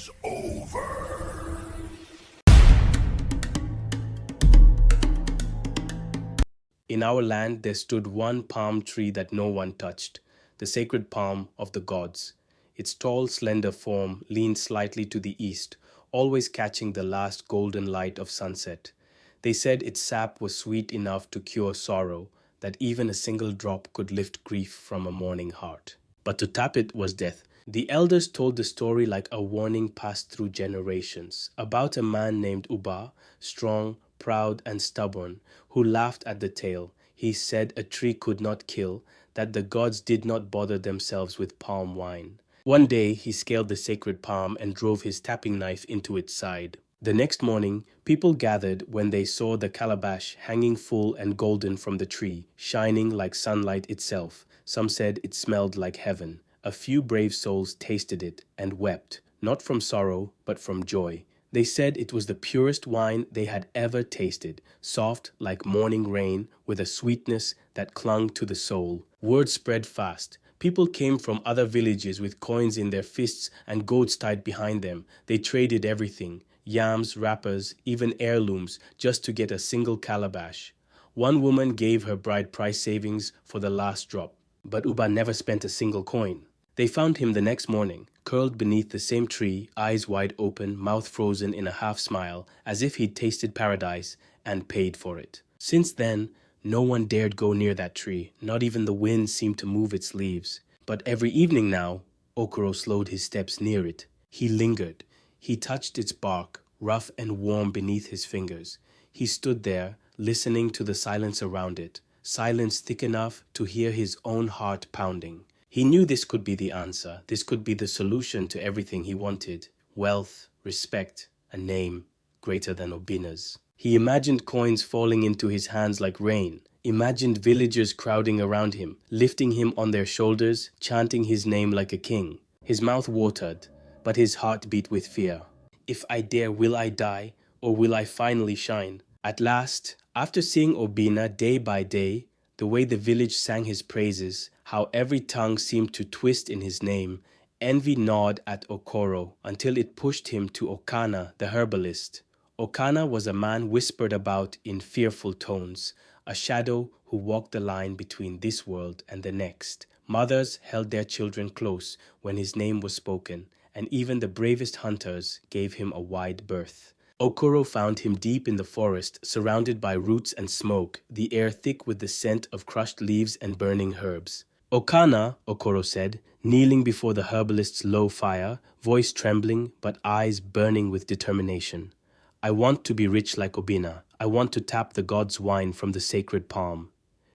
is over. In our land there stood one palm tree that no one touched, the sacred palm of the gods. Its tall, slender form leaned slightly to the east, always catching the last golden light of sunset. They said its sap was sweet enough to cure sorrow, that even a single drop could lift grief from a mourning heart. But to tap it was death. The elders told the story like a warning passed through generations, about a man named Uba, strong, proud, and stubborn, who laughed at the tale. He said a tree could not kill, that the gods did not bother themselves with palm wine. One day he scaled the sacred palm and drove his tapping knife into its side. The next morning, people gathered when they saw the calabash hanging full and golden from the tree, shining like sunlight itself. Some said it smelled like heaven. A few brave souls tasted it and wept, not from sorrow, but from joy. They said it was the purest wine they had ever tasted, soft like morning rain, with a sweetness that clung to the soul. Word spread fast. People came from other villages with coins in their fists and goats tied behind them. They traded everything, yams, wrappers, even heirlooms, just to get a single calabash. One woman gave her bride price savings for the last drop, but Uba never spent a single coin. They found him the next morning, curled beneath the same tree, eyes wide open, mouth frozen in a half smile, as if he'd tasted paradise and paid for it. Since then, no one dared go near that tree, not even the wind seemed to move its leaves. But every evening now, Okoro slowed his steps near it. He lingered. He touched its bark, rough and warm beneath his fingers. He stood there, listening to the silence around it, silence thick enough to hear his own heart pounding. He knew this could be the answer. This could be the solution to everything he wanted. Wealth, respect, a name greater than Obina's. He imagined coins falling into his hands like rain, imagined villagers crowding around him, lifting him on their shoulders, chanting his name like a king. His mouth watered, but his heart beat with fear. If I dare, will I die, or will I finally shine? At last, after seeing Obina day by day, the way the village sang his praises, how every tongue seemed to twist in his name, envy gnawed at Okoro until it pushed him to Okana, the herbalist. Okana was a man whispered about in fearful tones, a shadow who walked the line between this world and the next. Mothers held their children close when his name was spoken, and even the bravest hunters gave him a wide berth. Okoro found him deep in the forest, surrounded by roots and smoke, the air thick with the scent of crushed leaves and burning herbs. Okana, Okoro said, kneeling before the herbalist's low fire, voice trembling but eyes burning with determination. I want to be rich like Obina. I want to tap the god's wine from the sacred palm.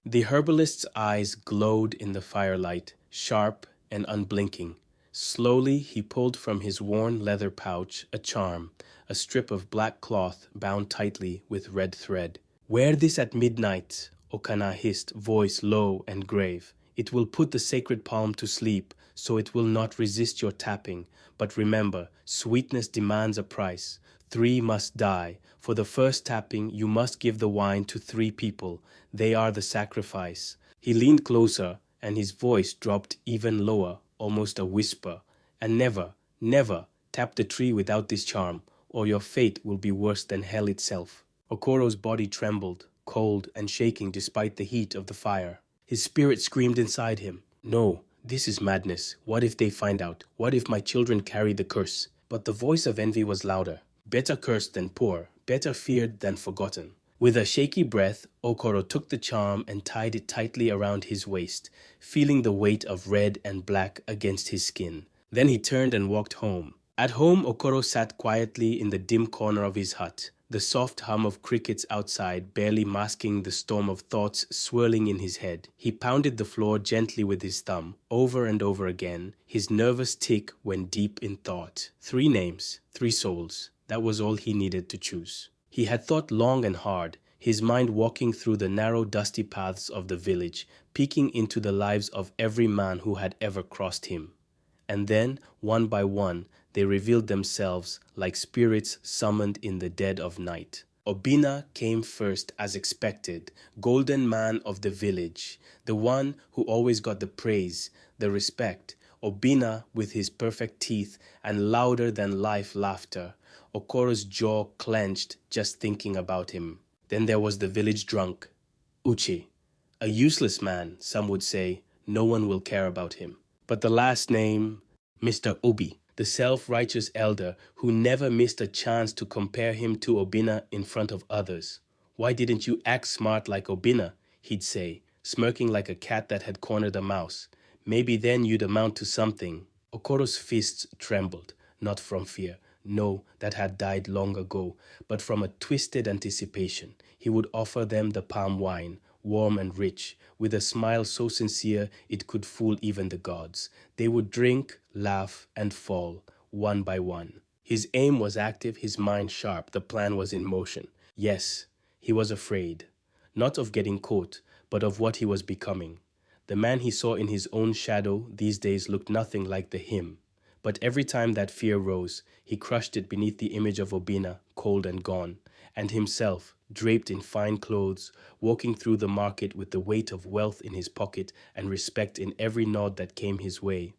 The herbalist's eyes glowed in the firelight, sharp and unblinking. Slowly he pulled from his worn leather pouch a charm, a strip of black cloth bound tightly with red thread. Wear this at midnight, Okana hissed, voice low and grave. It will put the sacred palm to sleep, so it will not resist your tapping. But remember, sweetness demands a price. 3 must die. For the first tapping, you must give the wine to 3 people. They are the sacrifice. He leaned closer, and his voice dropped even lower, almost a whisper. And never, never tap the tree without this charm, or your fate will be worse than hell itself. Okoro's body trembled, cold and shaking despite the heat of the fire. His spirit screamed inside him. No, this is madness. What if they find out? What if my children carry the curse? But the voice of envy was louder. Better cursed than poor, better feared than forgotten. With a shaky breath, Okoro took the charm and tied it tightly around his waist, feeling the weight of red and black against his skin. Then he turned and walked home. At home, Okoro sat quietly in the dim corner of his hut, the soft hum of crickets outside barely masking the storm of thoughts swirling in his head. He pounded the floor gently with his thumb, over and over again. His nervous tick went deep in thought. 3 names, 3 souls. That was all he needed to choose. He had thought long and hard, his mind walking through the narrow, dusty paths of the village, peeking into the lives of every man who had ever crossed him. And then, one by one, they revealed themselves like spirits summoned in the dead of night. Obina came first as expected, golden man of the village, the one who always got the praise, the respect. Obina with his perfect teeth and louder-than-life laughter. Okoro's jaw clenched just thinking about him. Then there was the village drunk, Uche. A useless man, some would say. No one will care about him. But the last name, Mr. Obi, the self-righteous elder who never missed a chance to compare him to Obina in front of others. Why didn't you act smart like Obina? He'd say, smirking like a cat that had cornered a mouse. Maybe then you'd amount to something. Okoro's fists trembled, not from fear. No, that had died long ago, but from a twisted anticipation. He would offer them the palm wine, warm and rich, with a smile so sincere it could fool even the gods. They would drink, laugh, and fall, one by one. His aim was active, his mind sharp, the plan was in motion. Yes, he was afraid, not of getting caught, but of what he was becoming. The man he saw in his own shadow these days looked nothing like the him. But every time that fear rose, he crushed it beneath the image of Obina, cold and gone, and himself, draped in fine clothes, walking through the market with the weight of wealth in his pocket and respect in every nod that came his way.